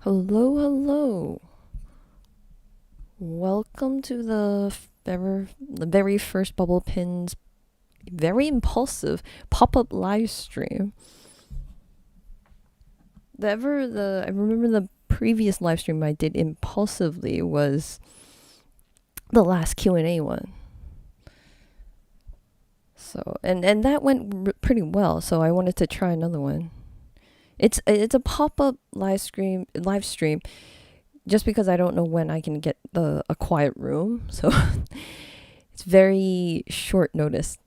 Hello, hello. Welcome to the very first bubblepins, very impulsive pop-up live stream. I remember the previous live stream I did impulsively was the last Q&A one. So and that went pretty well. So I wanted to try another one. It's a pop-up live stream just because I don't know when I can get a quiet room. So it's very short notice.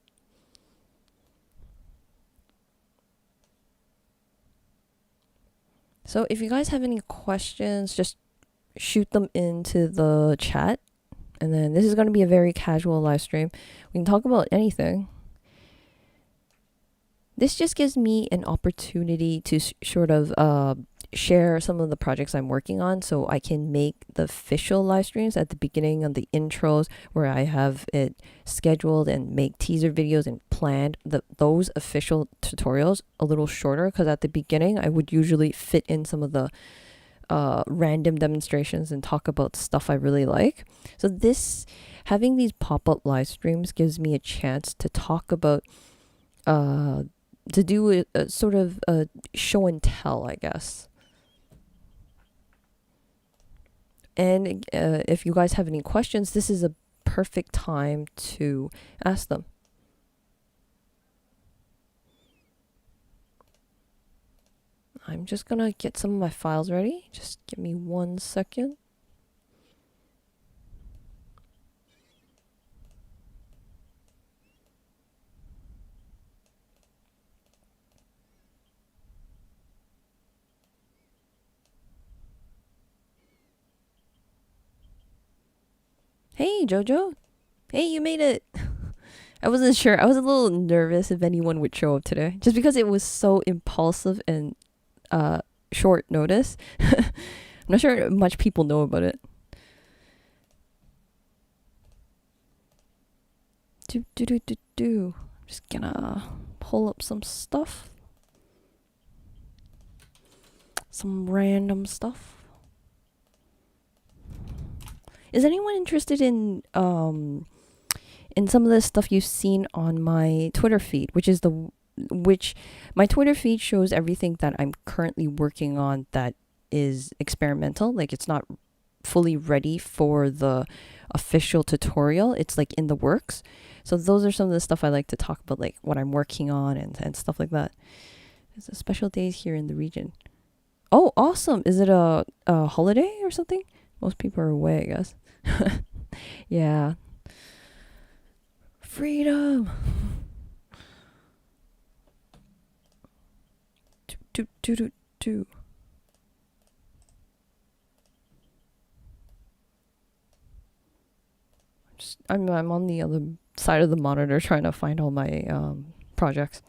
So if you guys have any questions, just shoot them into the chat. And then this is going to be a very casual live stream. We can talk about anything. This just gives me an opportunity to sort of share some of the projects I'm working on, so I can make the official live streams at the beginning of the intros where I have it scheduled and make teaser videos and planned those official tutorials a little shorter, because at the beginning I would usually fit in some of the random demonstrations and talk about stuff I really like. So having these pop-up live streams gives me a chance to talk about to do a sort of a show and tell, I guess. And if you guys have any questions, this is a perfect time to ask them. I'm just gonna get some of my files ready. Just give me 1 second. Hey, Jojo. Hey, you made it. I wasn't sure. I was a little nervous if anyone would show up today, just because it was so impulsive and short notice. I'm not sure much people know about it. I'm just gonna pull up some stuff. Some random stuff. Is anyone interested in some of the stuff you've seen on my Twitter feed, which my Twitter feed shows everything that I'm currently working on that is experimental. Like, it's not fully ready for the official tutorial. It's like in the works. So those are some of the stuff I like to talk about, like what I'm working on and stuff like that. It's a special days here in the region. Oh, awesome. Is it a holiday or something? Most people are away, I guess. Yeah. Freedom. Do. I'm on the other side of the monitor trying to find all my projects.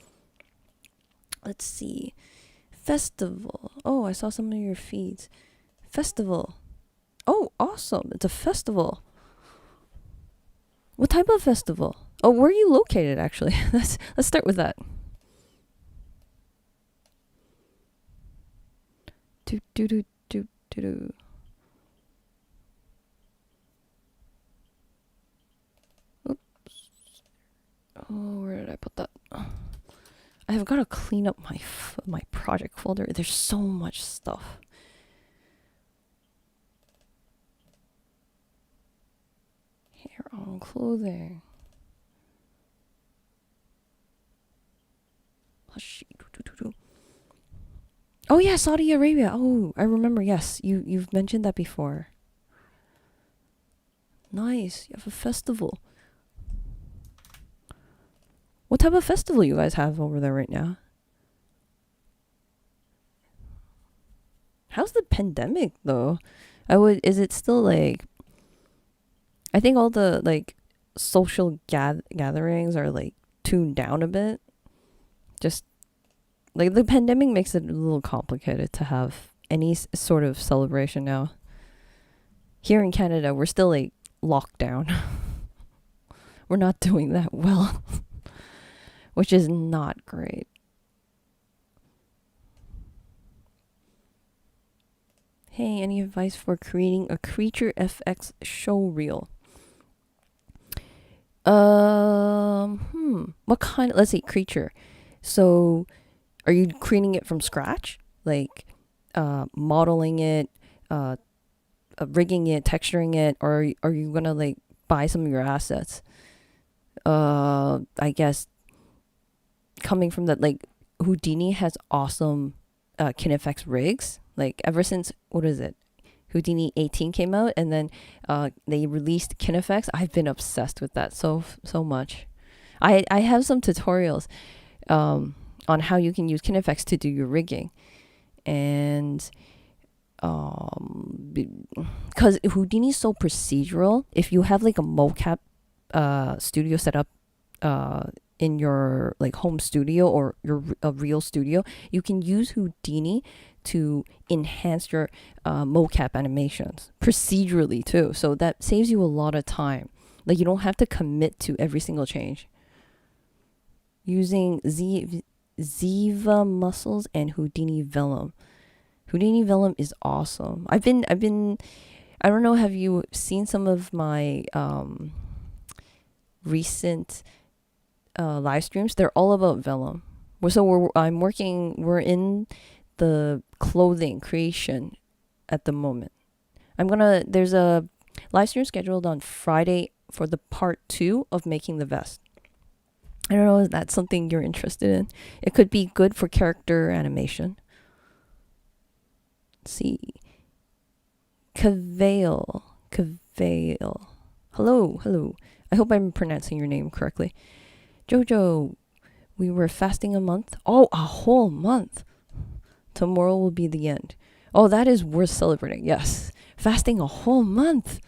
Let's see. Festival. Oh, I saw some of your feeds. Festival. Oh, awesome. It's a festival. What type of festival? Oh, where are you located, actually? Let's start with that. Do. Oops. Oh, where did I put that? I have got to clean up my project folder. There's so much stuff. Hair on clothing. Oh yeah, Saudi Arabia. Oh, I remember. Yes, you've mentioned that before. Nice. You have a festival. What type of festival you guys have over there right now? How's the pandemic though? Is it still like, I think all the like social gatherings are like tuned down a bit. Just like the pandemic makes it a little complicated to have any sort of celebration now. Here in Canada, we're still like locked down. We're not doing that well, which is not great. Hey, any advice for creating a creature FX showreel? What kind? Let's see, creature. So, are you creating it from scratch, like modeling it, uh, rigging it, texturing it, or are you gonna like buy some of your assets? I guess coming from that, like Houdini has awesome KineFX rigs. Like ever since what is it? Houdini 18 came out, and then they released KineFX. I've been obsessed with that so much. I have some tutorials on how you can use KineFX to do your rigging, and because Houdini's so procedural, if you have like a mocap studio set up in your like home studio or your a real studio, you can use Houdini to enhance your mocap animations procedurally too. So that saves you a lot of time. Like you don't have to commit to every single change. Using Ziva muscles and Houdini Vellum. Houdini Vellum is awesome. I've been I don't know, have you seen some of my recent live streams? They're all about Vellum. We're in the clothing creation at the moment. There's a live stream scheduled on Friday for the part 2 of making the vest. I don't know if that's something you're interested in. It could be good for character animation. Let's see. Cavale. Hello. I hope I'm pronouncing your name correctly. Jojo, we were fasting a month. Oh, a whole month. Tomorrow will be the end. Oh, that is worth celebrating. Yes. Fasting a whole month.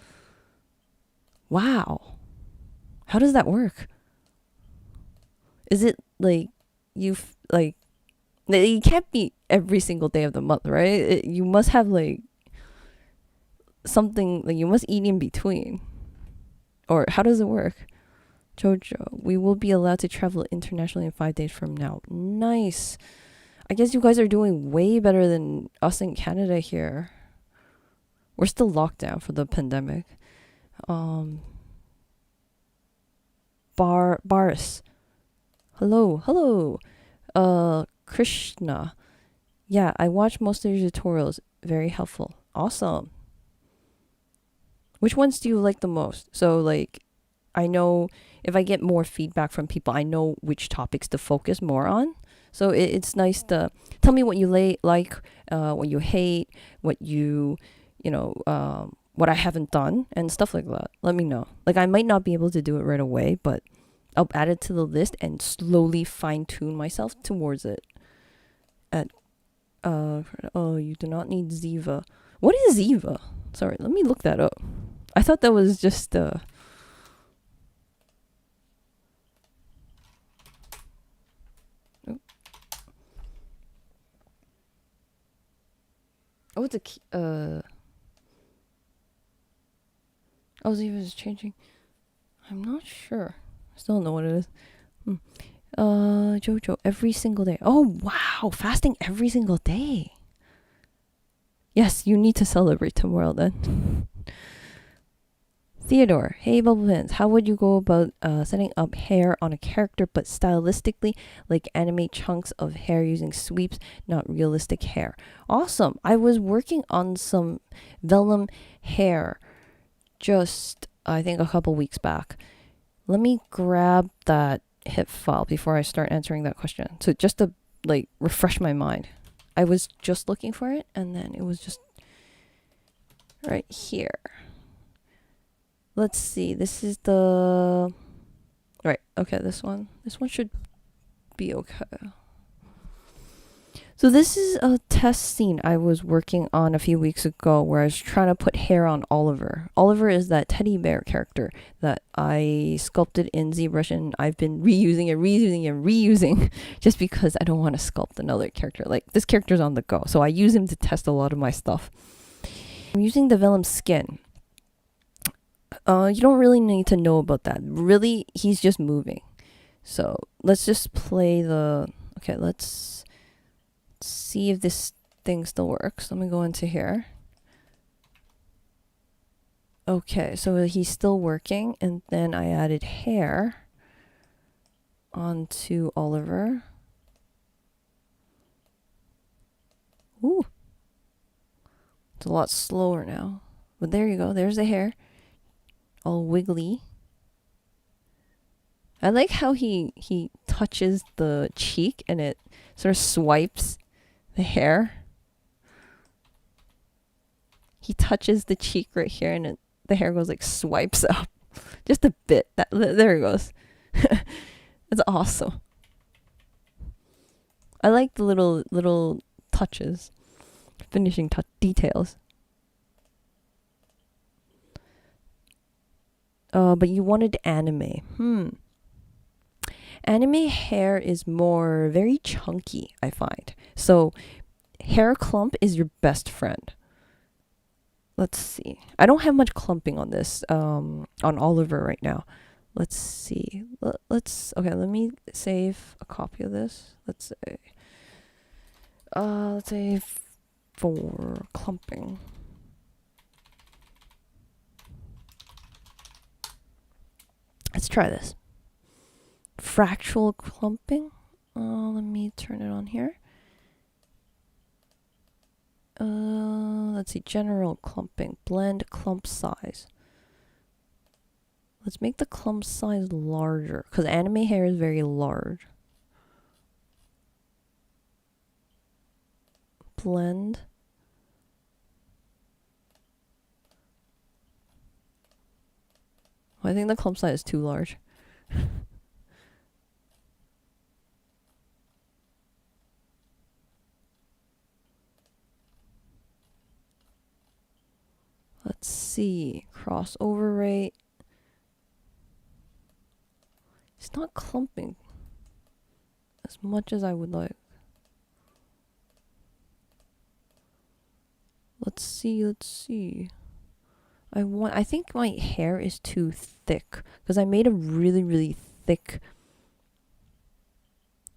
Wow. How does that work? Is it like like you can't be every single day of the month, right? You must have like something, like you must eat in between. Or how does it work? Jojo, we will be allowed to travel internationally in 5 days from now. Nice. I guess you guys are doing way better than us in Canada here. We're still locked down for the pandemic. Baris. Hello. Krishna. Yeah, I watched most of your tutorials. Very helpful. Awesome. Which ones do you like the most? So like, I know if I get more feedback from people, I know which topics to focus more on. So it's nice to tell me what you like, what you hate, what what I haven't done and stuff like that. Let me know. Like I might not be able to do it right away, but I'll add it to the list and slowly fine tune myself towards it. You do not need Ziva. What is Ziva? Sorry, let me look that up. I thought that was just Oh, it's a Ziva is changing. I'm not sure. I still don't know what it is. Jojo, every single day. Oh wow, fasting every single day. Yes, you need to celebrate tomorrow then. Theodore, hey bubblepins, how would you go about setting up hair on a character but stylistically, like animate chunks of hair using sweeps, not realistic hair? Awesome. I was working on some vellum hair just I think a couple weeks back. Let me grab that HIP file before I start answering that question. So just to like refresh my mind. I was just looking for it and then it was just right here. Let's see. This is the right. Okay, this one. This one should be okay. So this is a test scene I was working on a few weeks ago where I was trying to put hair on Oliver. Oliver is that teddy bear character that I sculpted in ZBrush, and I've been reusing just because I don't want to sculpt another character. Like this character's on the go, so I use him to test a lot of my stuff. I'm using the vellum skin. You don't really need to know about that. Really, he's just moving. So let's just play the... Okay, let's see if this thing still works. Let me go into here. Okay, so he's still working, and then I added hair onto Oliver. Ooh. It's a lot slower now. But there you go. There's the hair. All wiggly. I like how he touches the cheek and it sort of swipes the hair. He touches the cheek right here and the hair goes like swipes up. Just a bit. There it goes. That's awesome. I like the little touches. Finishing details. But you wanted anime. Anime hair is very chunky, I find. So hair clump is your best friend. Let's see. I don't have much clumping on this, on Oliver right now. Let's see. Okay, let me save a copy of this. Let's say for clumping. Let's try this. Fractal clumping. Let me turn it on here. Let's see. General clumping. Blend clump size. Let's make the clump size larger because anime hair is very large. Blend. I think the clump size is too large. Let's see. Crossover rate. It's not clumping as much as I would like. Let's see. I think my hair is too thick because I made a really thick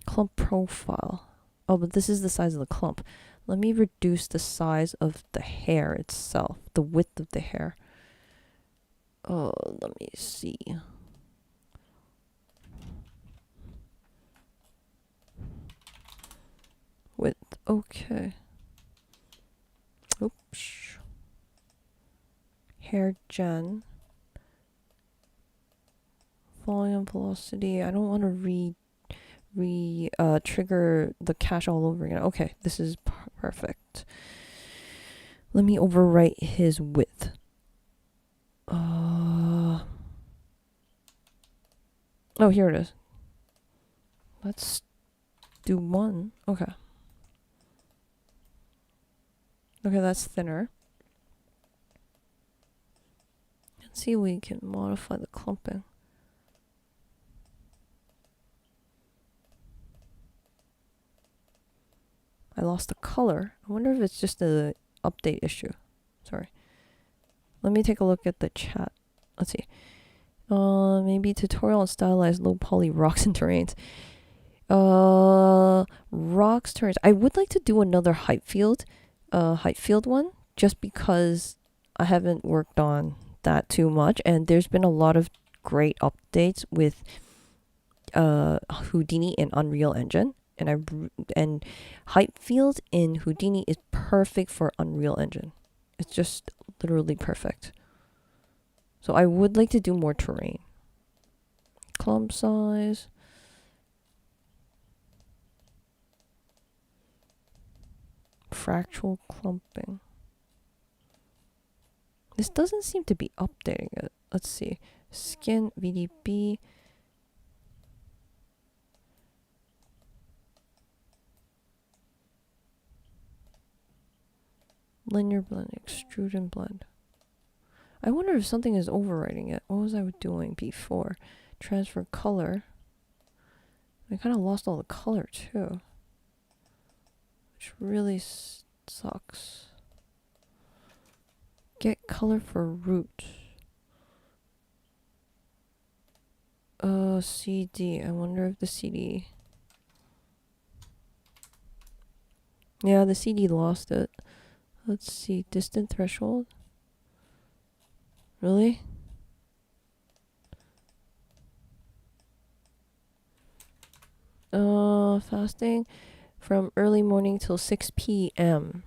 clump profile. Oh, but this is the size of the clump. Let me reduce the size of the hair itself, the width of the hair. Oh, let me see. Width, okay. Oops. Hair gen. Volume, velocity. I don't want to trigger the cache all over again. Okay, this is perfect. Let me overwrite his width. Oh, here it is. Let's do 1. Okay. Okay, that's thinner. Let's see if we can modify the clumping. I lost the color. I wonder if it's just a update issue. Sorry. Let me take a look at the chat. Let's see. Maybe tutorial on stylized low poly rocks and terrains. Rocks, terrains. I would like to do another height field one, just because I haven't worked on that too much, and there's been a lot of great updates with Houdini and Unreal Engine, and height field in Houdini is perfect for Unreal Engine. It's just literally perfect. So I would like to do more terrain. Clump size. Fractal clumping. This doesn't seem to be updating it. Let's see. Skin, VDB. Linear blend, extrude and blend. I wonder if something is overwriting it. What was I doing before? Transfer color. I kind of lost all the color too, which really sucks. Get color for root. CD. I wonder if the CD. Yeah, the CD lost it. Let's see. Distant threshold. Really? Fasting from early morning till 6 p.m.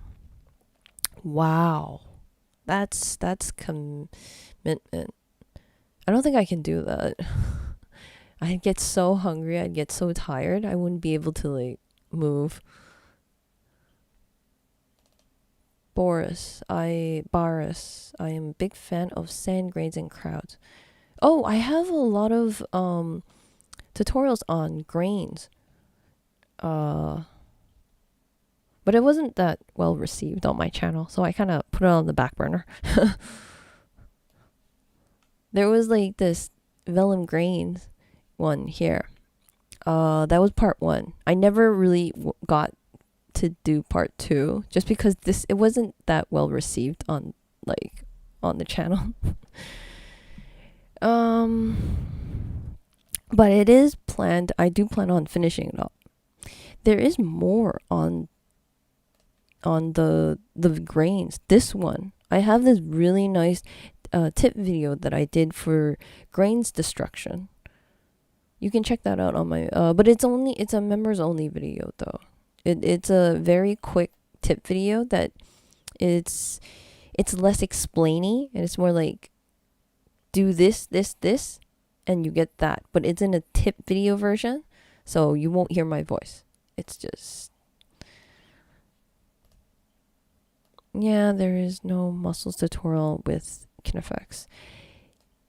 Wow. That's commitment. I don't think I can do that. I'd get so hungry, I'd get so tired, I wouldn't be able to like move. Boris, I am a big fan of sand grains and crowds. Oh, I have a lot of tutorials on grains. But it wasn't that well received on my channel, so I kind of put it on the back burner. There was like this vellum grains one here. That was part 1. I never really got to do part 2 just because it wasn't that well received on the channel. But it is planned. I do plan on finishing it up. There is more on the grains. This one, I have this really nice tip video that I did for grains destruction. You can check that out on my but it's a members only video though. It's a very quick tip video that it's less explainy and it's more like do this and you get that, but it's in a tip video version, so you won't hear my voice. It's just, yeah, there is no muscles tutorial with KineFX.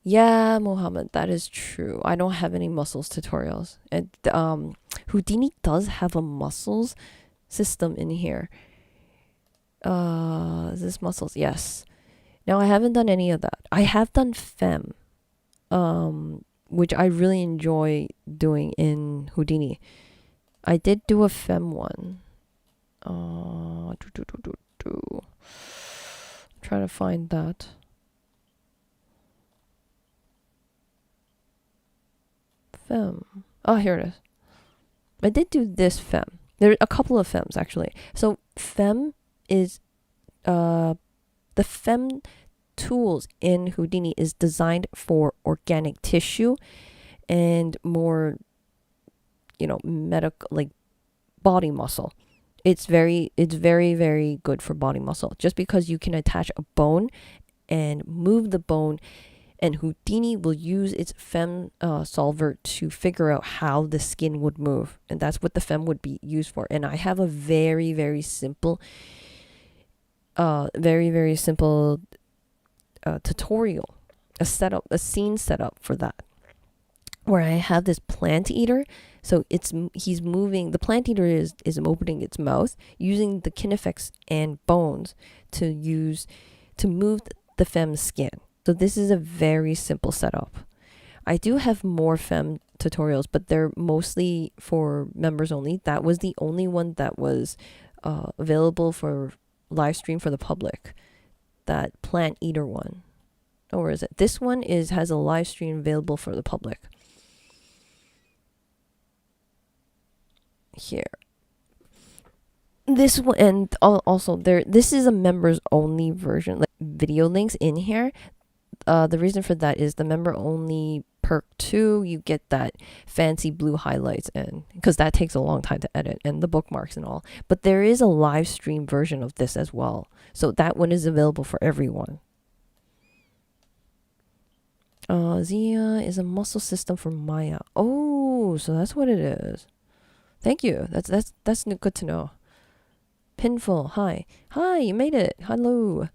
Yeah, Mohammed, that is true. I don't have any muscles tutorials. And Houdini does have a muscles system in here. Is this muscles? Yes. Now I haven't done any of that. I have done fem, which I really enjoy doing in Houdini. I did do a fem one. I'm trying to find that. Fem. Oh, here it is. I did do this fem. There are a couple of fems actually. So fem is the fem tools in Houdini is designed for organic tissue and more, medical, like body muscle. It's very very good for body muscle just because you can attach a bone and move the bone, and Houdini will use its fem solver to figure out how the skin would move, and that's what the fem would be used for. And I have a very very simple tutorial, a scene setup for that, where I have this plant eater. So he's moving, the plant eater is opening its mouth using the KineFX and bones to move the fem skin. So this is a very simple setup. I do have more fem tutorials, but they're mostly for members only. That was the only one that was available for live stream for the public. That plant eater one. Or is it? This one has a live stream available for the public. Here. This one, and also this is a members only version, like video links in here. The reason for that is the member only perk 2, you get that fancy blue highlights, and because that takes a long time to edit, and the bookmarks and all. But there is a live stream version of this as well, so that one is available for everyone. Zia is a muscle system for Maya. Oh, so that's what it is. Thank you. That's good to know. Pinful, hi, you made it. Hello,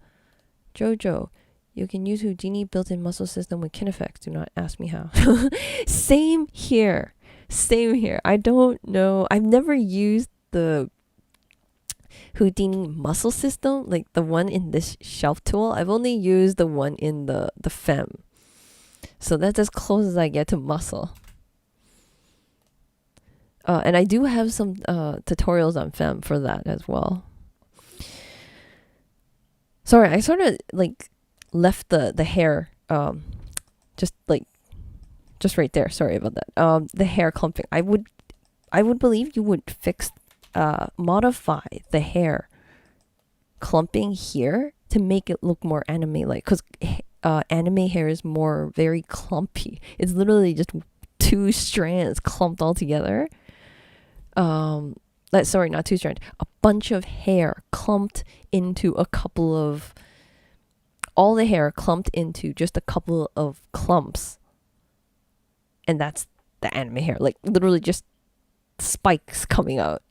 Jojo. You can use Houdini built-in muscle system with KineFX. Do not ask me how. Same here. I don't know. I've never used the Houdini muscle system, like the one in this shelf tool. I've only used the one in the fem. So that's as close as I get to muscle. And I do have some tutorials on fem for that as well. Sorry, I sort of like left the hair just right there. Sorry about that. The hair clumping. I would believe you would modify the hair clumping here to make it look more anime like, because anime hair is more very clumpy. It's literally just two strands clumped all together. Sorry, not two strands. A bunch of hair clumped into a couple of, all the hair clumped into just a couple of clumps. And that's the anime hair. Like literally just spikes coming out.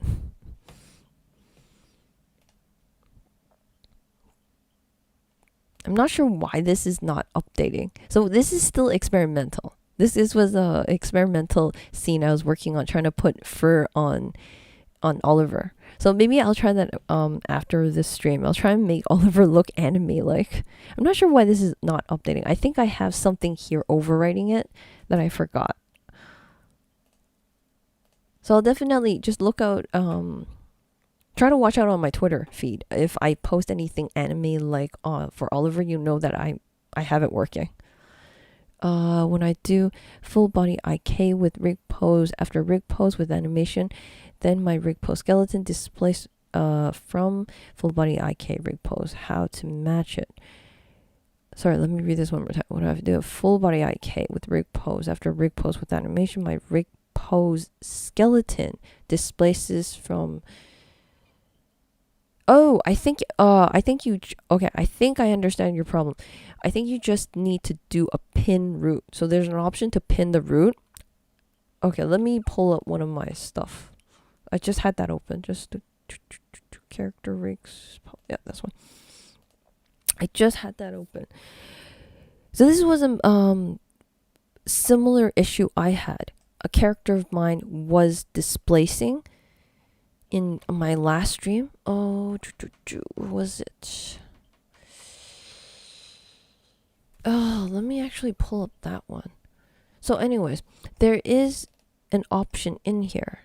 I'm not sure why this is not updating. So this is still experimental. This was a experimental scene I was working on, trying to put fur on Oliver. So maybe I'll try that after this stream. I'll try and make Oliver look anime like. I'm not sure why this is not updating. I think I have something here overwriting it that I forgot. So I'll definitely just look out, try to watch out on my Twitter feed. If I post anything anime like for Oliver, you know that I have it working. When I do full body IK with rig pose, after rig pose with animation, then my rig pose skeleton displays from full body IK rig pose. How to match it. Sorry, let me read this one more time. What do I have to do? Full body IK with rig pose. After rig pose with animation, my rig pose skeleton displaces from. Oh, I think you, okay, I think I understand your problem. I think you just need to do a pin root. So there's an option to pin the root. Okay, let me pull up one of my stuff. I just had that open. Just character rigs. Yeah, that's one. I just had that open. So this was a similar issue I had. A character of mine was displacing in my last stream. Oh, what was it? Oh, let me actually pull up that one. So anyways, there is an option in here.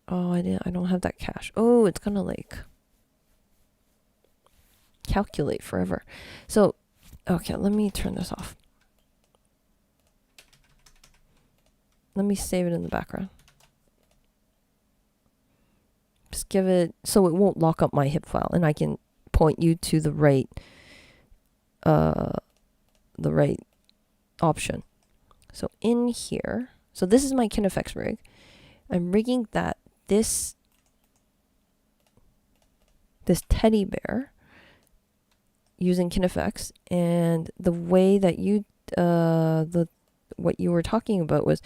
Oh, I don't have that cache. Oh, it's gonna like calculate forever. So, okay, let me turn this off. Let me save it in the background. Just give it so it won't lock up my hip file, and I can point you to the right option. So in here, so this is my KineFX rig. I'm rigging that this teddy bear using KineFX, and the way that you what you were talking about was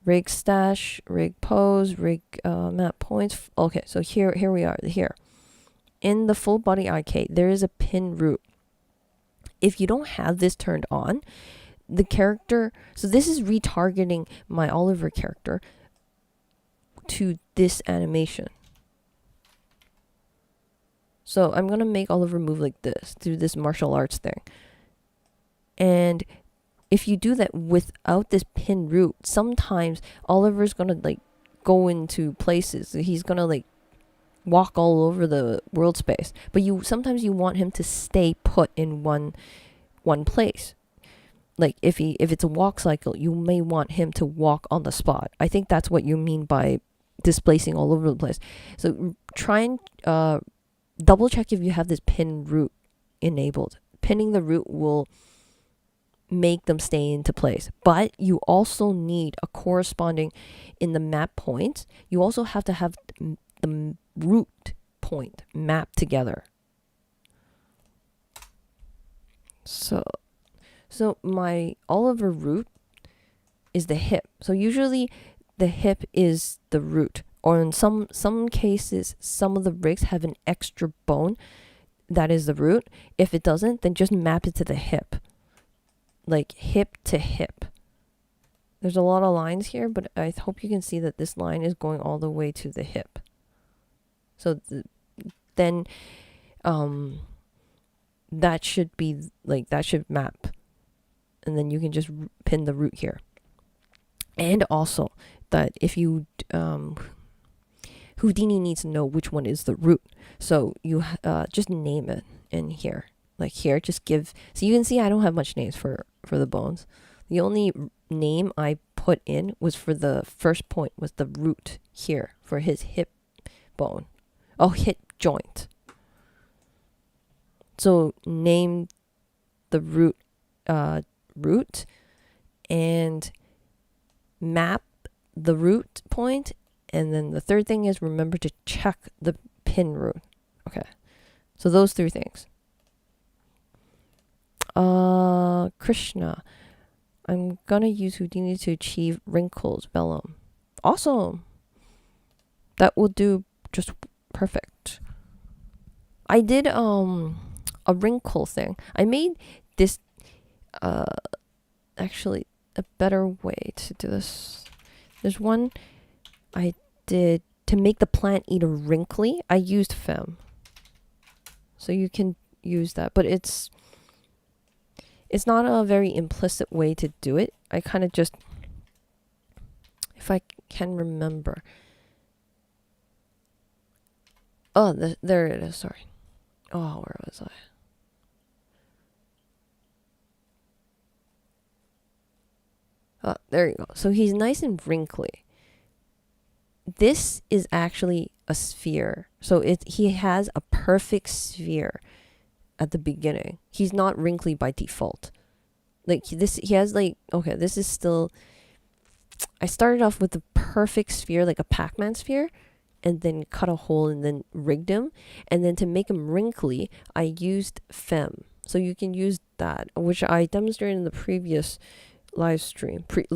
rig stash, rig pose, rig map points. Okay, so here we are. Here in the full body IK, there is a pin root. If you don't have this turned on, the character, so this is retargeting my Oliver character to this animation. So I'm gonna make Oliver move like this through this martial arts thing. And if you do that without this pin root, sometimes Oliver's gonna like go into places. He's gonna like walk all over the world space. But sometimes you want him to stay put in one place. Like if it's a walk cycle, you may want him to walk on the spot. I think that's what you mean by displacing all over the place. So try and double check if you have this pin root enabled. Pinning the root will make them stay into place, but you also need a corresponding in the map points. You also have to have the root point mapped together. So my Oliver root is the hip. So usually the hip is the root, or in some cases, some of the rigs have an extra bone that is the root. If it doesn't, then just map it to the hip, like hip to hip. There's a lot of lines here, but I hope you can see that this line is going all the way to the hip. So then that should be like, that should map, and then you can just pin the root here. And also that if you Houdini needs to know which one is the root, so you just name it in here. Like here, just give, so you can see I don't have much names for the bones. The only name I put in was for the first point, was the root here for his hip bone. Oh, hip joint. So name the root root and map the root point. And then the third thing is remember to check the pin root. Okay. So those 3 things. Krishna. I'm gonna use Houdini to achieve Wrinkle's vellum. Awesome. That will do just perfect. I did a wrinkle thing. I made this actually a better way to do this. There's one I did to make the plant either wrinkly. I used fem. So you can use that, but it's not a very implicit way to do it. I kind of just, if I can remember. Oh, there it is. Sorry. Oh, where was I? Oh, there you go. So he's nice and wrinkly. This is actually a sphere. So he has a perfect sphere at the beginning. He's not wrinkly by default. Like this, he has like, okay, this is still, I started off with a perfect sphere, like a Pac-Man sphere, and then cut a hole and then rigged him. And then to make him wrinkly, I used fem. So you can use that, which I demonstrated in the previous live stream, previous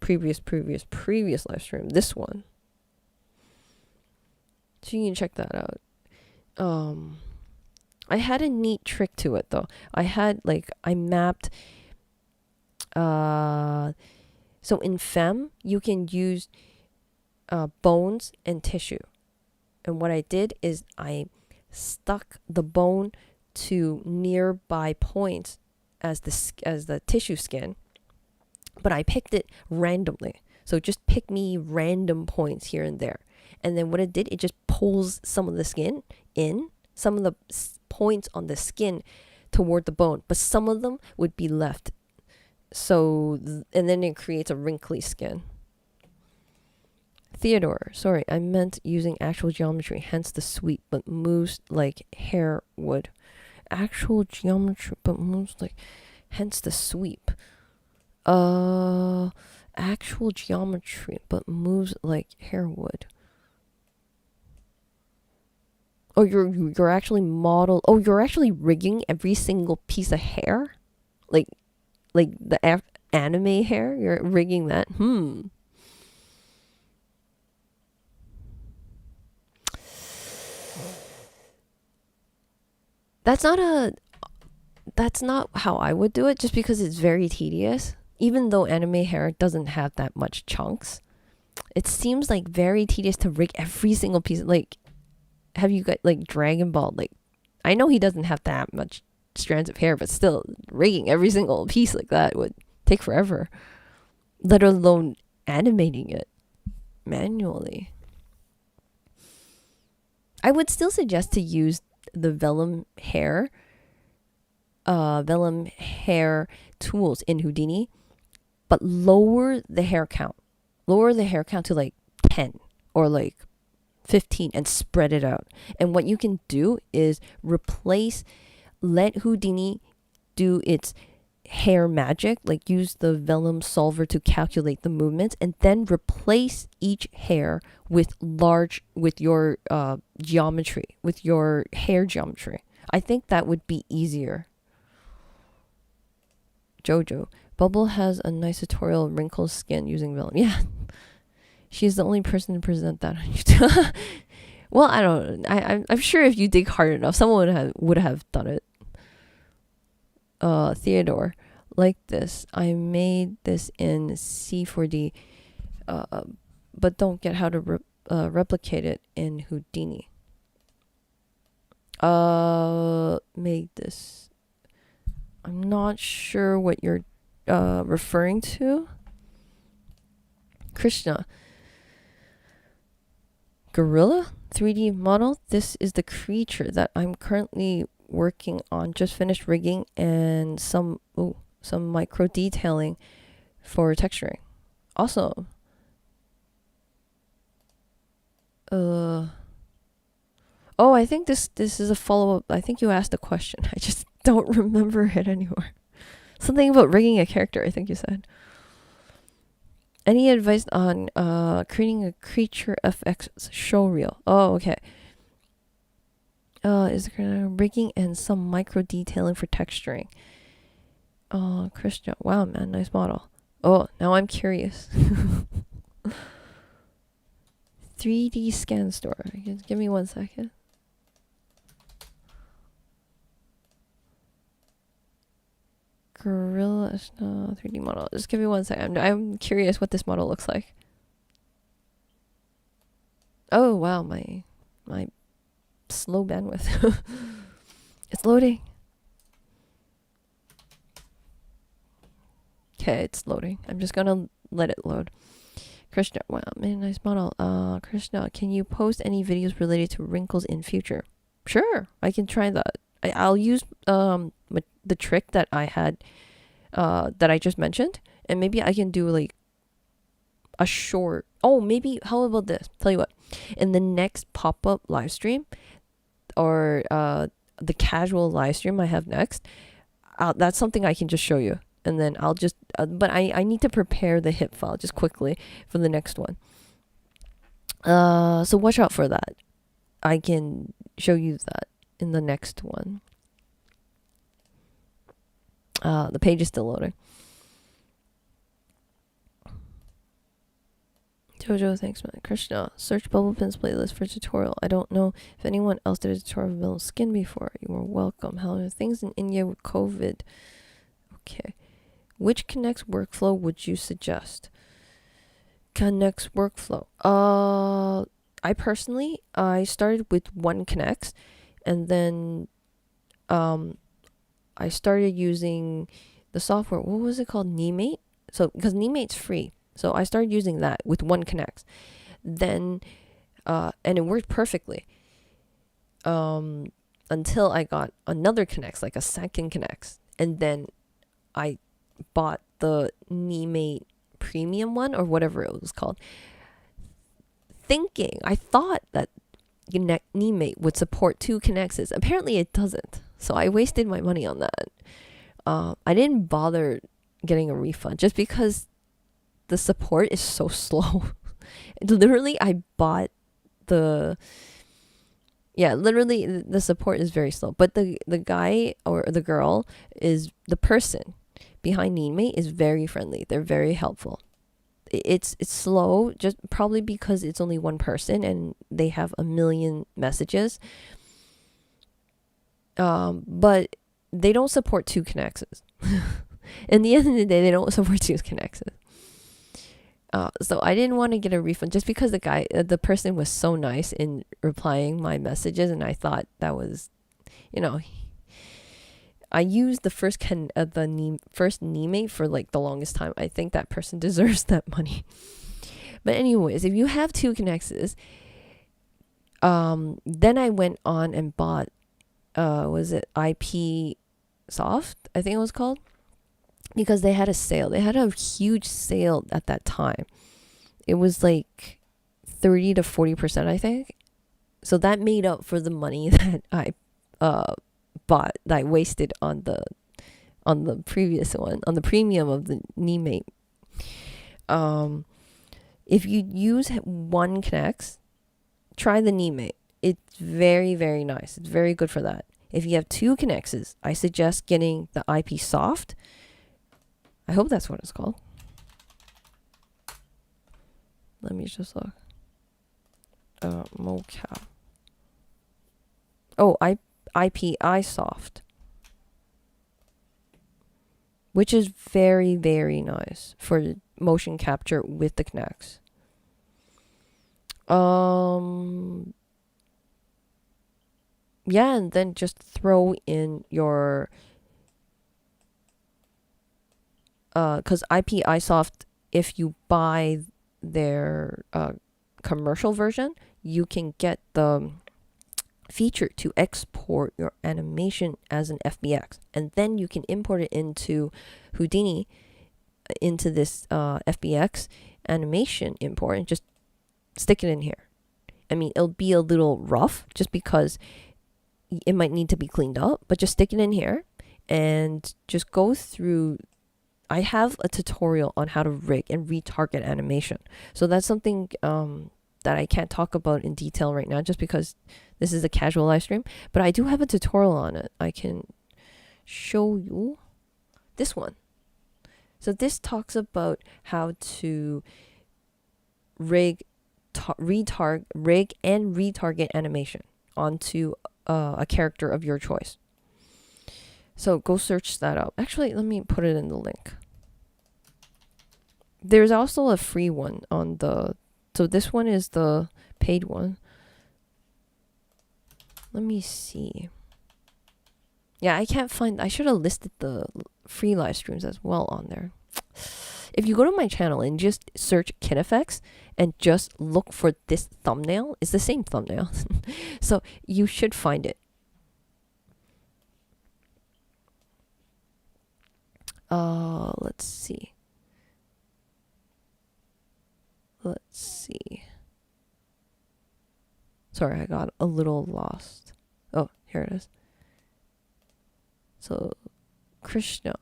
live stream, this one. So you can check that out. I had a neat trick to it though. I mapped, so in fem, you can use bones and tissue. And what I did is I stuck the bone to nearby points as the tissue skin, but I picked it randomly. So just pick me random points here and there. And then what it did, it just pulls some of the skin in, some of the points on the skin toward the bone, but some of them would be left. So, and then it creates a wrinkly skin. Theodore, sorry, I meant using actual geometry, hence the sweep, but moves like hair would. Actual geometry, but moves like, hence the sweep. Actual geometry, but moves like hair would. Oh, you're actually you're actually rigging every single piece of hair? Like the anime hair? You're rigging that? That's not how I would do it, just because it's very tedious. Even though anime hair doesn't have that much chunks, it seems like very tedious to rig every single piece. Like, have you got like Dragon Ball? Like, I know he doesn't have that much strands of hair, but still, rigging every single piece like that would take forever. Let alone animating it manually. I would still suggest to use the vellum hair tools in Houdini, but lower the hair count. Lower the hair count to like 10 or like 15 and spread it out. And what you can do is let Houdini do its hair magic, like use the vellum solver to calculate the movements, and then replace each hair with your geometry, with your hair geometry. I think that would be easier. Jojo, Bubble has a nice tutorial of Wrinkle's skin using vellum. Yeah, she's the only person to present that on YouTube. Well, I don't know. I'm sure if you dig hard enough, someone would have done it. Theodore, like this. I made this in C4D, but don't get how to replicate it in Houdini. Made this. I'm not sure what you're referring to. Krishna. Gorilla 3D model. This is the creature that I'm currently working on. Just finished rigging and some micro detailing for texturing. Awesome. I think this is a follow-up. I think you asked a question. I just don't remember it anymore. Something about rigging a character, I think you said. Any advice on creating a creature FX showreel? Oh, okay. Is there rigging and some micro detailing for texturing? Oh, Christian. Wow, man, nice model. Oh, now I'm curious. 3D scan store. Give me 1 second. Gorilla 3D model. Just give me 1 second. I'm curious what this model looks like. Oh wow, my slow bandwidth. It's loading. Okay, it's loading. I'm just gonna let it load. Krishna, wow, man, nice model. Krishna, can you post any videos related to wrinkles in future? Sure, I can try that. I'll use the trick that I had that I just mentioned, and maybe I can do like a short. Oh, maybe how about this? Tell you what, in the next pop-up live stream or the casual live stream I have next, that's something I can just show you, and then I'll just but I need to prepare the hip file just quickly for the next one. So watch out for that. I can show you that in the next one. The page is still loading. Jojo, thanks man. Krishna, search bubblepins playlist for tutorial. I don't know if anyone else did a tutorial of vanilla skin before. You are welcome. How are things in India with COVID? Okay. Which Connects workflow would you suggest? Connects workflow. I personally, I started with one Connects, and then I started using the software. What was it called? Nemate. So because Nemate's free, so I started using that with one Connects. Then, and it worked perfectly. Until I got another Connects, like a second Connects, and then I bought the Nemate premium one or whatever it was called. I thought that Nemate would support 2 Connects. Apparently it doesn't. So I wasted my money on that. I didn't bother getting a refund just because the support is so slow. Literally, I bought literally the support is very slow. But the guy or the girl is the person behind Nemate is very friendly. They're very helpful. It's slow just probably because it's only one person and they have a million messages. But they don't support 2 Connects. In the end of the day, they don't support 2 Connects. So I didn't want to get a refund just because the person was so nice in replying my messages, and I thought that was, I used the first Nemate for like the longest time. I think that person deserves that money. But anyways, if you have 2 Connects, then I went on and bought, was it IP Soft? I think it was called. Because they had a sale. They had a huge sale at that time. It was like 30 to 40%, I think. So that made up for the money that I bought, that I wasted on the previous one, on the premium of the Nemate. If you use one Connects, try the Nemate. It's very, very nice. It's very good for that. If you have 2 Connects, I suggest getting the IP Soft. I hope that's what it's called. Let me just look. Mocap. Oh, IP iSoft. Which is very, very nice for motion capture with the Connects. Yeah, and then just throw in your because IP iSoft, if you buy their commercial version, you can get the feature to export your animation as an FBX, and then you can import it into Houdini, into this FBX animation import, and just stick it in here. I mean, it'll be a little rough just because it might need to be cleaned up, but just stick it in here, and just go through. I have a tutorial on how to rig and retarget animation. So that's something that I can't talk about in detail right now just because this is a casual live stream. But I do have a tutorial on it. I can show you this one. So this talks about how to rig and retarget animation onto a character of your choice. So go search that up. Actually, let me put it in the link. There's also a free one on the... So this one is the paid one. Let me see. Yeah, I can't find... I should have listed the free live streams as well on there. If you go to my channel and just search KidFX and just look for this thumbnail, it's the same thumbnail. So you should find it. Let's see. Sorry, I got a little lost. Oh, here it is. So, Krishna,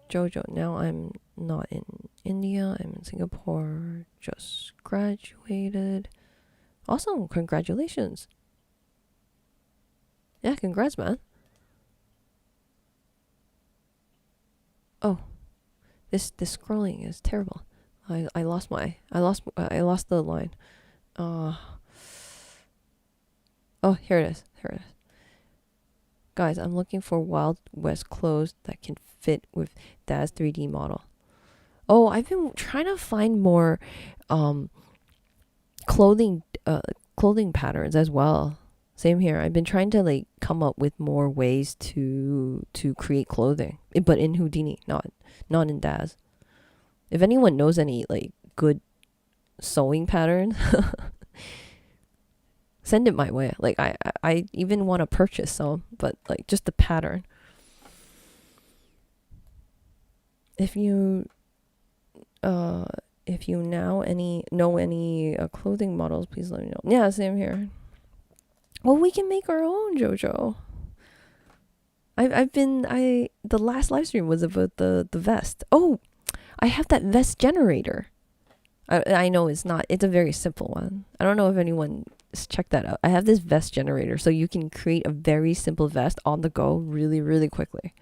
Jojo. Now I'm not in India. I'm in Singapore. Just graduated. Awesome. Congratulations. Yeah, congrats, man. Oh, this scrolling is terrible. I lost the line. Oh, here it is. Guys, I'm looking for Wild West clothes that can fit with Dad's 3D model. Oh, I've been trying to find more clothing patterns as well. Same here. I've been trying to like come up with more ways to create clothing, but in Houdini, not in Daz. If anyone knows any like good sewing patterns, send it my way. Like I even want to purchase some, but like just the pattern. If you know any clothing models, please let me know. Yeah, same here. Well, we can make our own, Jojo. The last live stream was about the vest. Oh, I have that vest generator. I know it's a very simple one. I don't know if anyone's checked that out. I have this vest generator, so you can create a very simple vest on the go really, really quickly.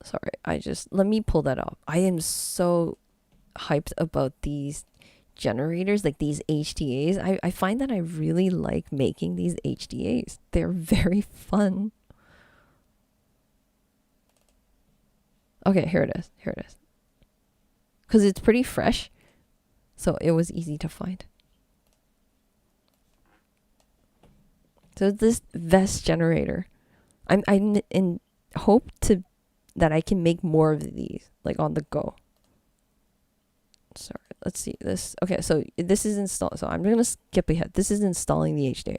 Sorry, let me pull that up. I am so hyped about these generators, like these HDAs. I find that I really like making these HDAs. They're very fun. Okay, here it is. Because it's pretty fresh, so it was easy to find. So this vest generator, I in hope that I can make more of these, like on the go. Sorry, let's see this. Okay, so this is installed. So I'm gonna skip ahead. This is installing the HDA.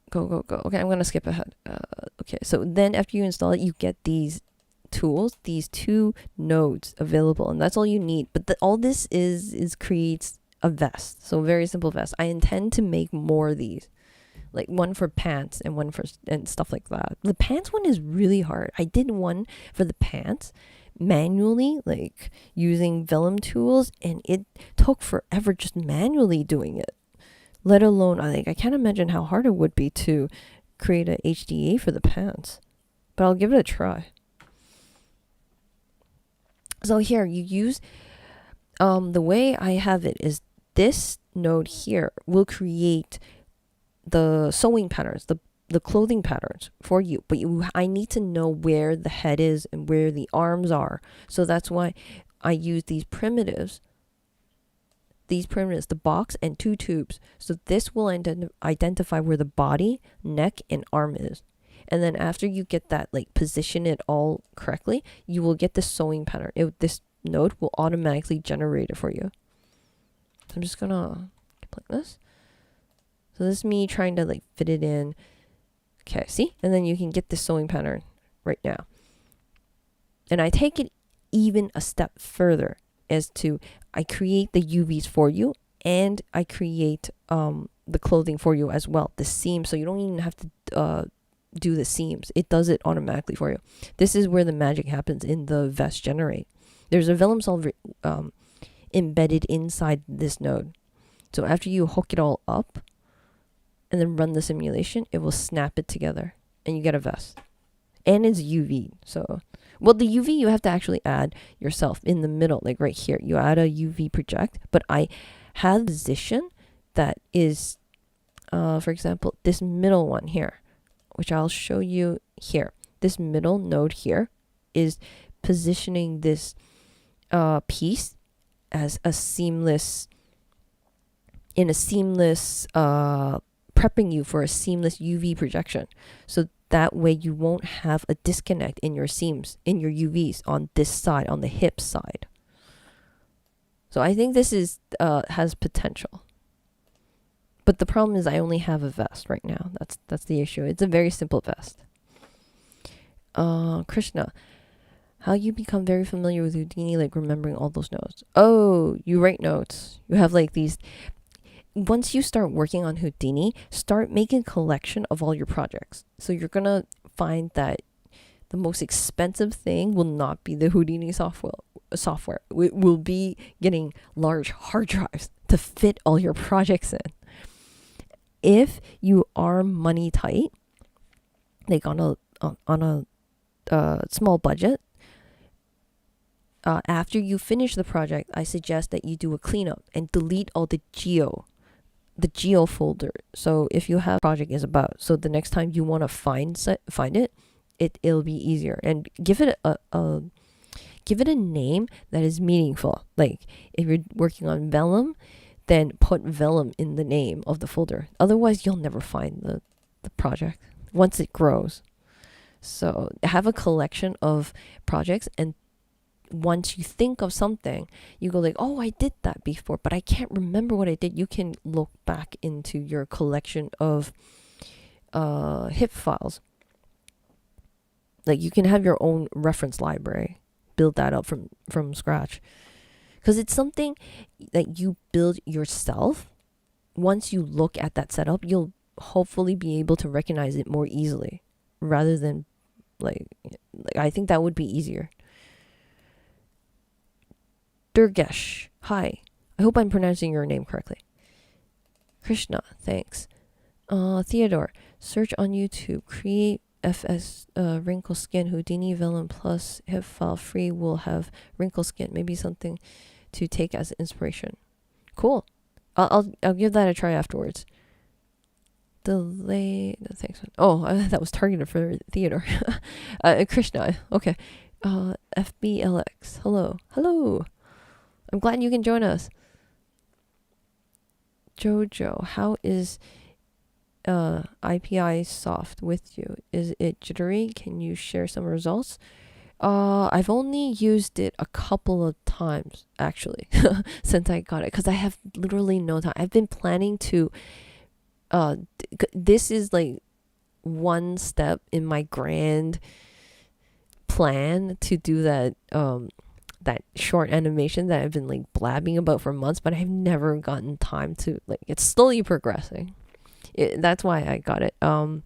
Go. Okay, I'm gonna skip ahead. Okay, so then after you install it, you get these tools, these 2 nodes available, and that's all you need. But all this is creates a vest. So very simple vest. I intend to make more of these, like one for pants and one for and stuff like that. The pants one is really hard. I did one for the pants manually, like using vellum tools, and it took forever just manually doing it. Let alone, I can't imagine how hard it would be to create a HDA for the pants. But I'll give it a try. So here, you use, the way I have it is this node here will create the sewing patterns, the clothing patterns for you. But I need to know where the head is and where the arms are. So that's why I use these primitives, the box and 2 tubes. So this will identify where the body, neck, and arm is. And then after you get that, like position it all correctly, you will get the sewing pattern. This node will automatically generate it for you. So I'm just gonna click this. So this is me trying to like fit it in. Okay, see? And then you can get the sewing pattern right now. And I take it even a step further as to I create the UVs for you and I create the clothing for you as well, the seams, so you don't even have to do the seams. It does it automatically for you. This is where the magic happens in the vest generate. There's a vellum solver embedded inside this node. So after you hook it all up and then run the simulation, it will snap it together and you get a vest. And it's UV. So, well, the UV you have to actually add yourself in the middle, like right here. You add a UV project, but I have a position that is, for example, this middle one here, which I'll show you here. This middle node here is positioning this piece as a seamless, prepping you for a seamless UV projection. So that way you won't have a disconnect in your seams, in your UVs on this side, on the hip side. So I think this is has potential. But the problem is I only have a vest right now. That's the issue. It's a very simple vest. Krishna, how you become very familiar with Houdini, like remembering all those notes. Oh, you write notes. You have like these. Once you start working on Houdini, start making a collection of all your projects. So you're going to find that the most expensive thing will not be the Houdini software. It will be getting large hard drives to fit all your projects in. If you are money tight, like on a small budget, after you finish the project, I suggest that you do a cleanup and delete all the geo folder. So if you have project is about, so the next time you want to find it, it'll be easier, and give it a name that is meaningful. Like if you're working on vellum, then put vellum in the name of the folder. Otherwise, you'll never find the project once it grows. So have a collection of projects, and once you think of something, you go like, oh, I did that before, but I can't remember what I did. You can look back into your collection of HIP files. Like you can have your own reference library, build that up from scratch. Because it's something that you build yourself. Once you look at that setup, you'll hopefully be able to recognize it more easily, rather than like I think that would be easier. Durgesh, hi. I hope I'm pronouncing your name correctly. Krishna, thanks. Theodore, search on YouTube. Create FS wrinkle skin Houdini vellum plus hip file free will have wrinkle skin. Maybe something to take as inspiration. Cool. I'll give that a try afterwards. Thanks. Oh, that was targeted for Theodore. Krishna. Okay. FBLX. Hello. I'm glad you can join us. Jojo, how is IPI soft with you? Is it jittery? Can you share some results? I've only used it a couple of times actually since I got it, because I have literally no time. I've been planning to this is like one step in my grand plan to do that that short animation that I've been like blabbing about for months, but I've never gotten time to, like, it's slowly progressing. That's why I got it. Let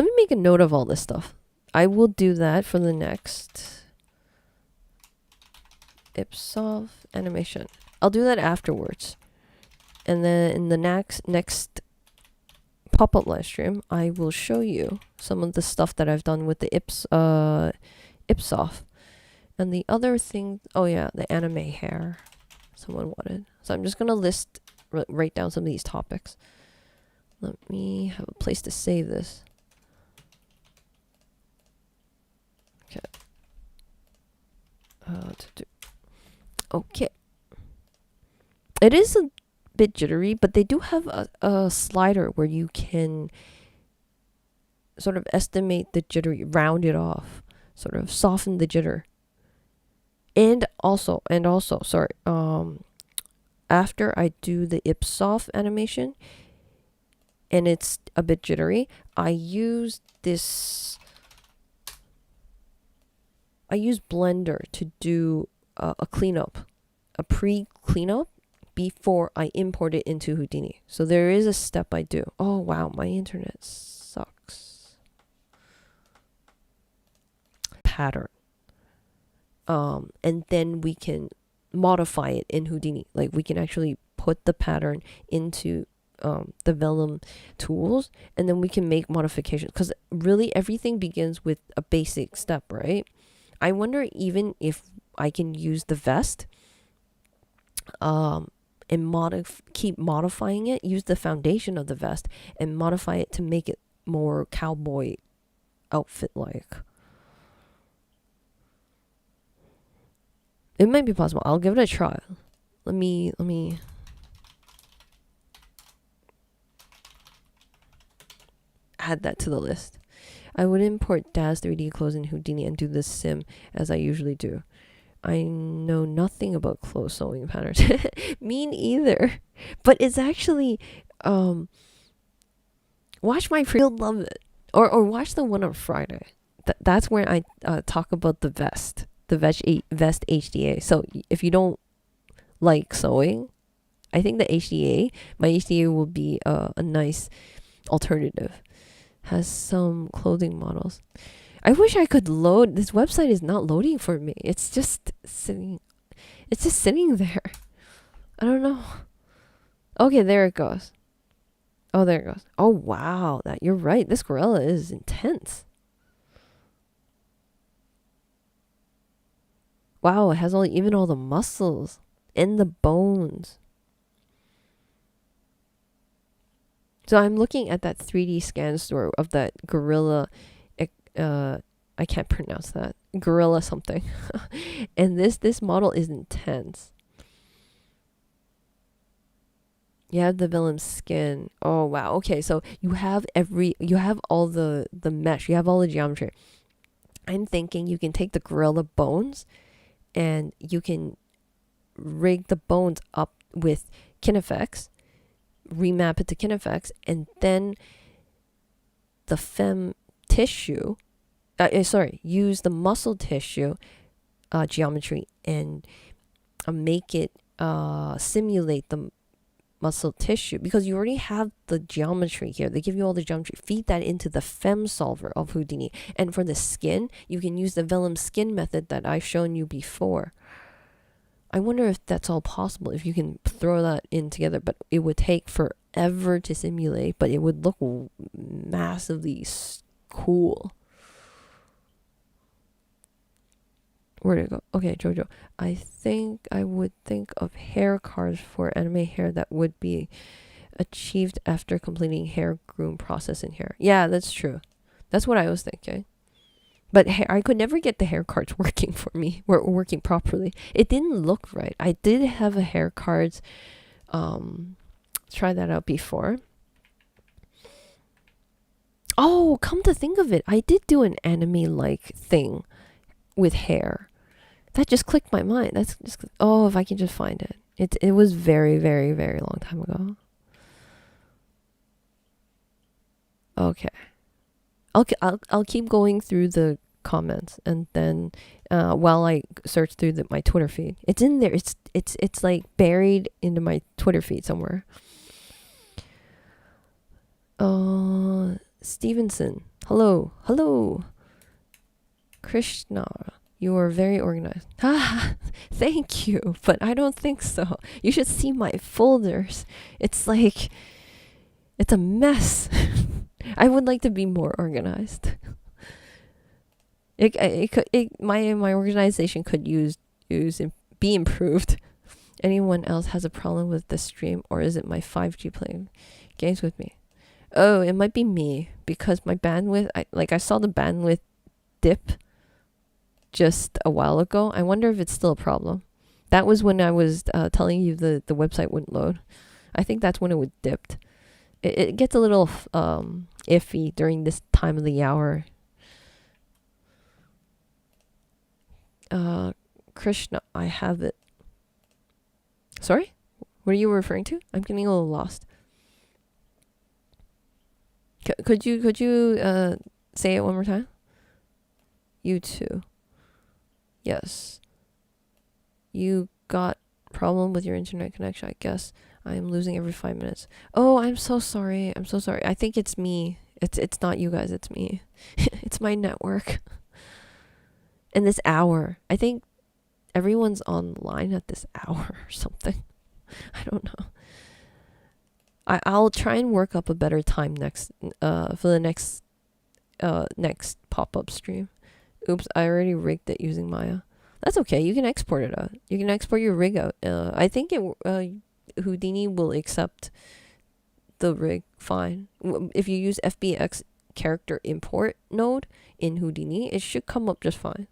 me make a note of all this stuff. I will do that for the next Ipsoft animation. I'll do that afterwards. And then in the next pop-up live stream, I will show you some of the stuff that I've done with the Ipsoft. And the other thing, oh yeah, the anime hair someone wanted. So I'm just going to write down some of these topics. Let me have a place to save this. Okay. Okay. It is a bit jittery, but they do have a slider where you can sort of estimate the jittery, round it off, sort of soften the jitter. And also, sorry, after I do the Ipsoft animation and it's a bit jittery, I use Blender to do a cleanup, a pre-cleanup, before I import it into Houdini. So there is a step I do. Oh wow, my internet sucks. Pattern. And then we can modify it in Houdini. Like we can actually put the pattern into the Vellum tools, and then we can make modifications, because really everything begins with a basic step, right? I wonder even if I can use the vest and keep modifying it, use the foundation of the vest and modify it to make it more cowboy outfit like. It might be possible. I'll give it a try. Let me add that to the list. I would import Daz 3D clothes in Houdini and do the sim as I usually do. I know nothing about clothes sewing patterns. Me neither. But it's actually watch my you'll love it. Or watch the one on Friday. That's where I talk about the vest. The vest HDA. So if you don't like sewing, I think my HDA will be a nice alternative. Has some clothing models. I wish I could load. This website is not loading for me. It's just sitting there. I don't know. Okay, there it goes. Oh, there it goes. Oh wow, you're right. This gorilla is intense. Wow, it has even all the muscles and the bones. So I'm looking at that 3D scan store of that gorilla. I can't pronounce that. Gorilla something. And this model is intense. You have the villain skin. Oh wow. Okay, so you have all the mesh. You have all the geometry. I'm thinking you can take the gorilla bones and you can rig the bones up with KineFX, remap it to KineFX, and then the fem tissue, use the muscle tissue geometry and make it simulate the muscle tissue, because you already have the geometry here. They give you all the geometry. Feed that into the fem solver of Houdini. And for the skin, you can use the Vellum skin method that I've shown you before. I wonder if that's all possible, if you can throw that in together, but it would take forever to simulate, but it would look massively cool. Where'd it go? Okay, Jojo. I think I would think of hair cards for anime hair that would be achieved after completing hair groom process in hair. Yeah, that's true. That's what I was thinking. But I could never get the hair cards working for me, working properly. It didn't look right. I did have a hair cards try that out before. Oh, come to think of it, I did do an anime-like thing with hair. That just clicked my mind. That's just, oh, if I can just find it. It was very, very, very long time ago. Okay. I'll keep going through the comments, and then while I search through my Twitter feed, it's in there. It's like buried into my Twitter feed somewhere. Stevenson, hello. Krishna, you are very organized. Thank you, but I don't think so. You should see my folders. It's like, it's a mess. I would like to be more organized. My organization could be improved. Anyone else has a problem with the stream, or is it my 5G playing games with me? Oh, it might be me, because my bandwidth, I saw the bandwidth dip just a while ago. I wonder if it's still a problem. That was when I was telling you the website wouldn't load. I think that's when it dipped. It gets a little iffy during this time of the hour. Krishna, I have it. Sorry? What are you referring to? I'm getting a little lost. Could you say it one more time? You too. Yes. You got problem with your internet connection, I guess. I am losing every 5 minutes. Oh, I'm so sorry. I'm so sorry. I think it's me. It's not you guys, it's me. It's my network. And this hour. I think everyone's online at this hour or something. I don't know. I'll try and work up a better time next for the next pop-up stream. Oops, I already rigged it using Maya. That's okay. You can export it out. You can export your rig out. I think Houdini will accept the rig fine. If you use FBX character import node in Houdini, it should come up just fine.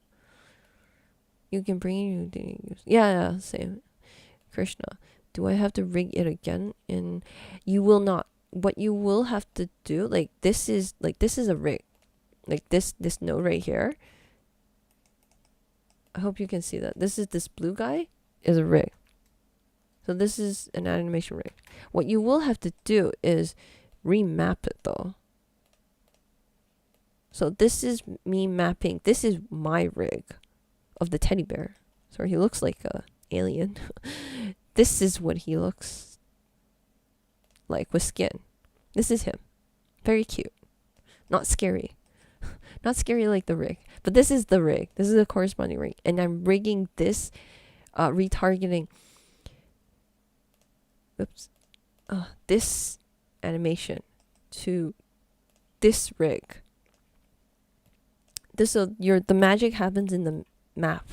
You can bring in Houdini. Yeah, same. Krishna, do I have to rig it again? And you will not. What you will have to do, this is a rig. Like this node right here. I hope you can see that. This blue guy is a rig. So this is an animation rig. What you will have to do is remap it though. So this is me mapping. This is my rig of the teddy bear. Sorry, he looks like a alien. This is what he looks like with skin. This is him. Very cute. Not scary. Not scary like the rig. But this is the rig. This is the corresponding rig. And I'm rigging this, retargeting. Oops. This animation to this rig. The magic happens in the map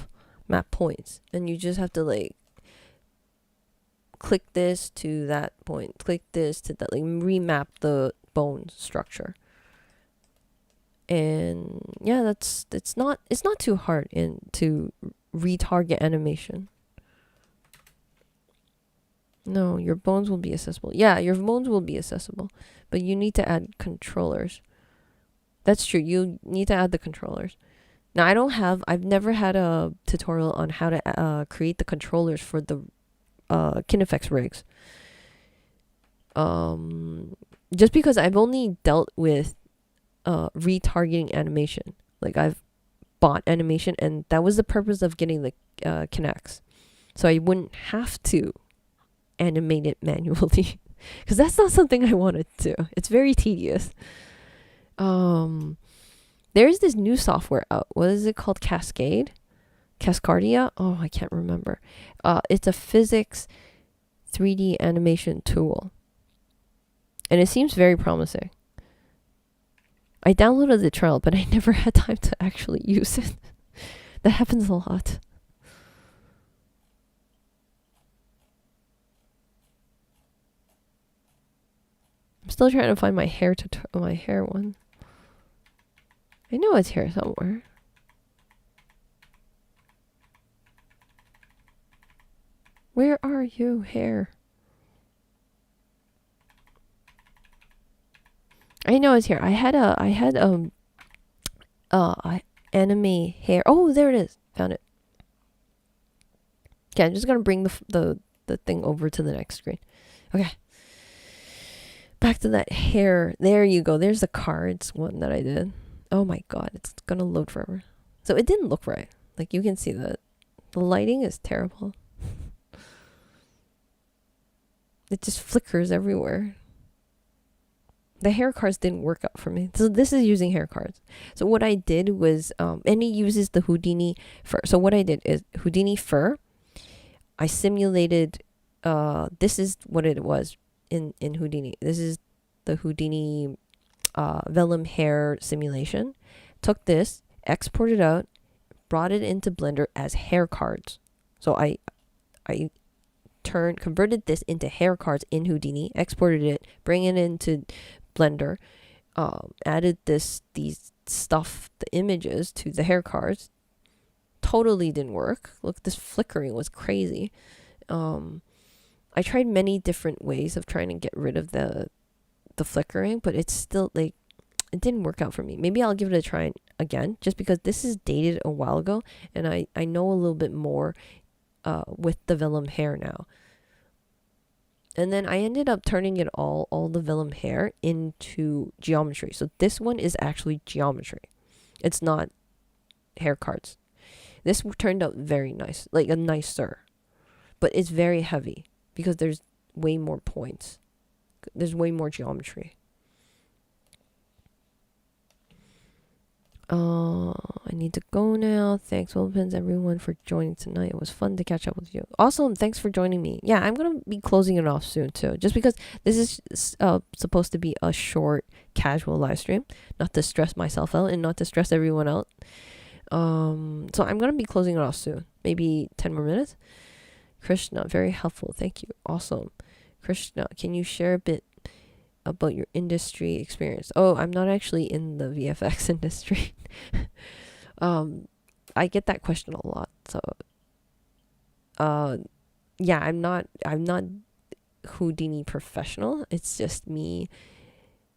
points. And you just have to click this to that point. Click this to that. Remap the bone structure. And yeah, it's not too hard to retarget animation. No, your bones will be accessible. Yeah, your bones will be accessible, but you need to add controllers. That's true. You need to add the controllers. Now I've never had a tutorial on how to create the controllers for the KineFX rigs. Just because I've only dealt with retargeting animation. I've bought animation, and that was the purpose of getting the Kinects, so I wouldn't have to animate it manually, because that's not something I wanted to do. It's very tedious. There's this new software out. What is it called? Cascadia? Oh, I can't remember. It's a physics 3D animation tool, and it seems very promising. I downloaded the trial, but I never had time to actually use it. That happens a lot. I'm still trying to find my hair one. I know it's here somewhere. Where are you, hair? I know it's here. I had anime hair. Oh, there it is. Found it. Okay, I'm just gonna bring the thing over to the next screen. Okay. Back to that hair. There you go. There's the cards one that I did. Oh my god, it's gonna load forever. So it didn't look right. You can see that the lighting is terrible. It just flickers everywhere. The hair cards didn't work out for me. So this is using hair cards. So what I did was, and it uses the Houdini fur. So what I did is Houdini fur. I simulated, this is what it was in Houdini. This is the Houdini vellum hair simulation. Took this, exported out, brought it into Blender as hair cards. So I converted this into hair cards in Houdini, exported it, bring it into Blender, added the images to the hair cards. Totally didn't work. Look, this flickering was crazy. I tried many different ways of trying to get rid of the flickering, but it's still it didn't work out for me. Maybe I'll give it a try again, just because this is dated a while ago, and I know a little bit more with the vellum hair now. And then I ended up turning it all the vellum hair into geometry. So this one is actually geometry. It's not hair cards. This turned out very nice, a nicer. but it's very heavy because there's way more points. There's way more geometry. I need to go now. Thanks, bubblepins, everyone, for joining tonight. It was fun to catch up with you. Awesome. Thanks for joining me. Yeah, I'm going to be closing it off soon, too. Just because this is supposed to be a short, casual live stream. Not to stress myself out and not to stress everyone out. So I'm going to be closing it off soon. Maybe 10 more minutes. Krishna, very helpful. Thank you. Awesome. Krishna, can you share a bit about your industry experience? Oh, I'm not actually in the VFX industry. I get that question a lot. So yeah, I'm not Houdini professional. It's just me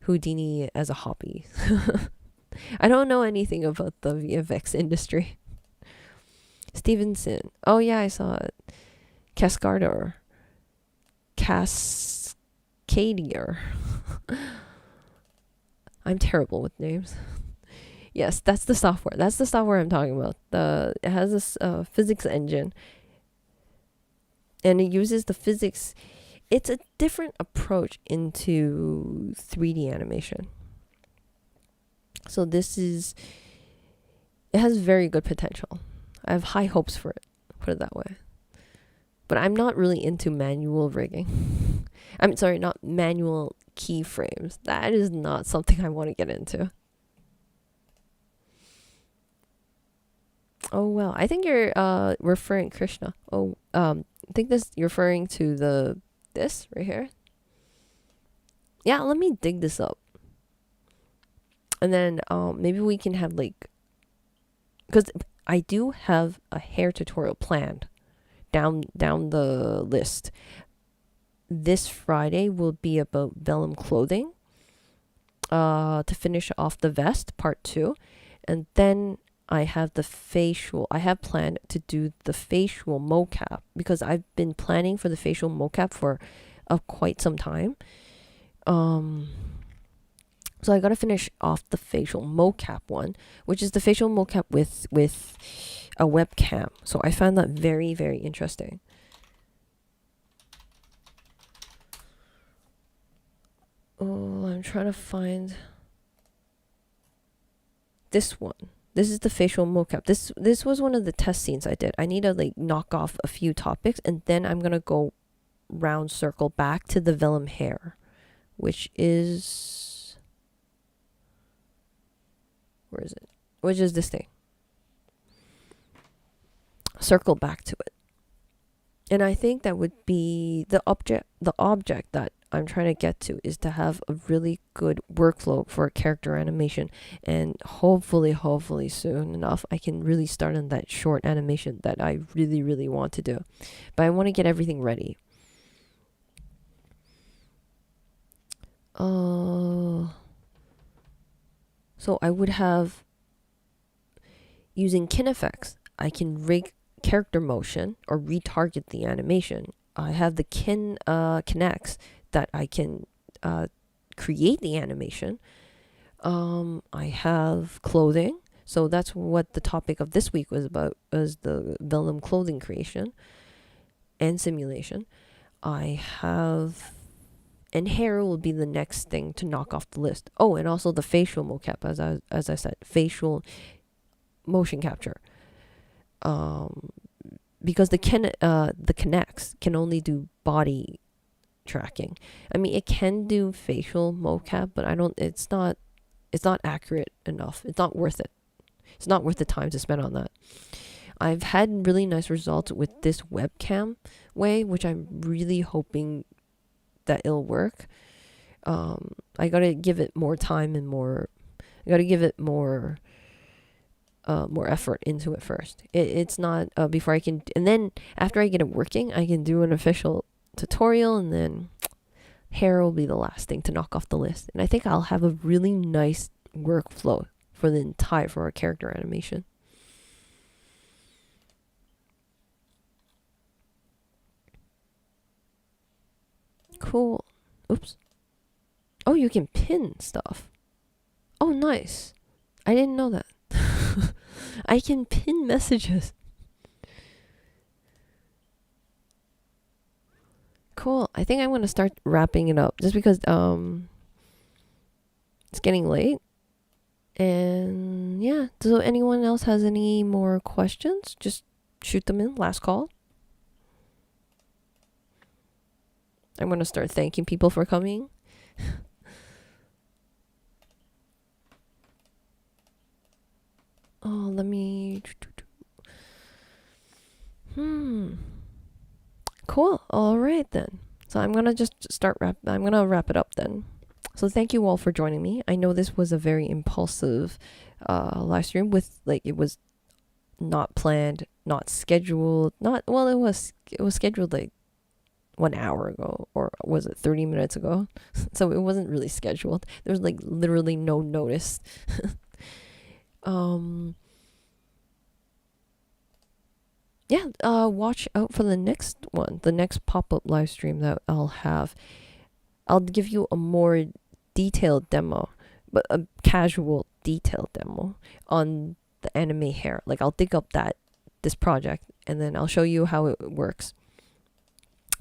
Houdini as a hobby. I don't know anything about the VFX industry. Stevenson. Oh yeah, I saw it. Cascador. Cascadier. I'm terrible with names. Yes, that's the software. That's the software I'm talking about. It has this physics engine, and it uses the physics. It's a different approach into 3D animation. So it has very good potential. I have high hopes for it, put it that way. But I'm not really into manual rigging. I'm sorry, not manual keyframes. That is not something I want to get into. Oh well, I think you're referring Krishna. Oh, I think you're referring to this right here. Yeah, let me dig this up. And then maybe we can have because I do have a hair tutorial planned down the list. This Friday will be about vellum clothing. To finish off the vest, part 2, and then I have the facial. I have planned to do the facial mocap because I've been planning for the facial mocap for quite some time. So I gotta finish off the facial mocap one, which is the facial mocap with a webcam. So I found that very, very interesting. Oh, I'm trying to find this one. This is the facial mocap. This was one of the test scenes I did. I need to knock off a few topics, and then I'm gonna go round circle back to the vellum hair, which is where is it? Which is this thing. Circle back to it. And I think that would be the object that I'm trying to get to is to have a really good workflow for character animation, and hopefully soon enough I can really start on that short animation that I really, really want to do. But I want to get everything ready. So I would have, using kin effects, I can rig character motion or retarget the animation. I have the kin connects that I can create the animation. I have clothing. So that's what the topic of this week was about, was the vellum clothing creation and simulation. I have, and hair will be the next thing to knock off the list. Oh, and also the facial mocap, as I said, facial motion capture. Because the Kinects can only do body tracking. I mean, it can do facial mocap, but it's not accurate enough. It's not worth it. It's not worth the time to spend on that. I've had really nice results with this webcam way, which I'm really hoping that it'll work. I gotta give it more time and I gotta give it more effort into it first. It's not before I can, and then after I get it working, I can do an official tutorial, and then hair will be the last thing to knock off the list. And I think I'll have a really nice workflow for our character animation. Cool. Oops. Oh, you can pin stuff. Oh, nice. I didn't know that. I can pin messages. Cool. I think I'm gonna start wrapping it up just because it's getting late. And yeah, so anyone else has any more questions, just shoot them in. Last call. I'm gonna start thanking people for coming. Oh, let me. Cool. All right then. So I'm gonna just I'm gonna wrap it up then. So thank you all for joining me. I know this was a very impulsive live stream with it was not planned, not scheduled. Not well. It was scheduled like 1 hour ago, or was it 30 minutes ago? So it wasn't really scheduled. There was like literally no notice. Yeah, watch out for the next one, the next pop-up live stream that I'll have. I'll give you a more detailed demo, but a casual detailed demo on the anime hair. Like I'll dig up this project and then I'll show you how it works.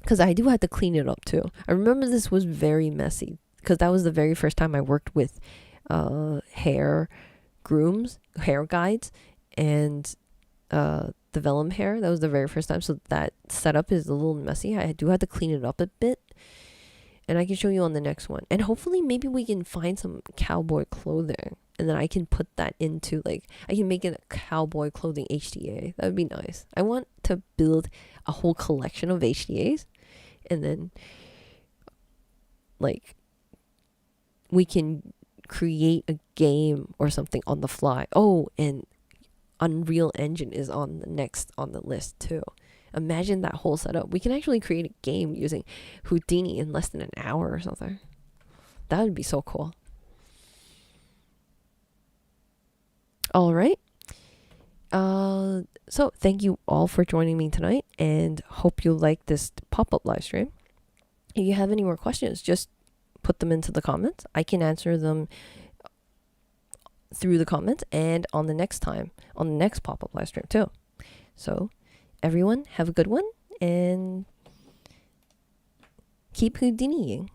Because I do have to clean it up too. I remember this was very messy because that was the very first time I worked with hair guides, and the vellum hair. That was the very first time. So that setup is a little messy. I do have to clean it up a bit. And I can show you on the next one. And hopefully maybe we can find some cowboy clothing. And then I can put that into I can make it a cowboy clothing HDA. That would be nice. I want to build a whole collection of HDAs. And then we can create a game or something on the fly. Oh, and Unreal Engine is on the list too. Imagine that whole setup. We can actually create a game using Houdini in less than an hour or something. That would be so cool. All right. So thank you all for joining me tonight, and hope you like this pop-up live stream. If you have any more questions, just put them into the comments. I can answer them through the comments and on the next pop-up live stream too. So everyone have a good one and keep Houdiniing.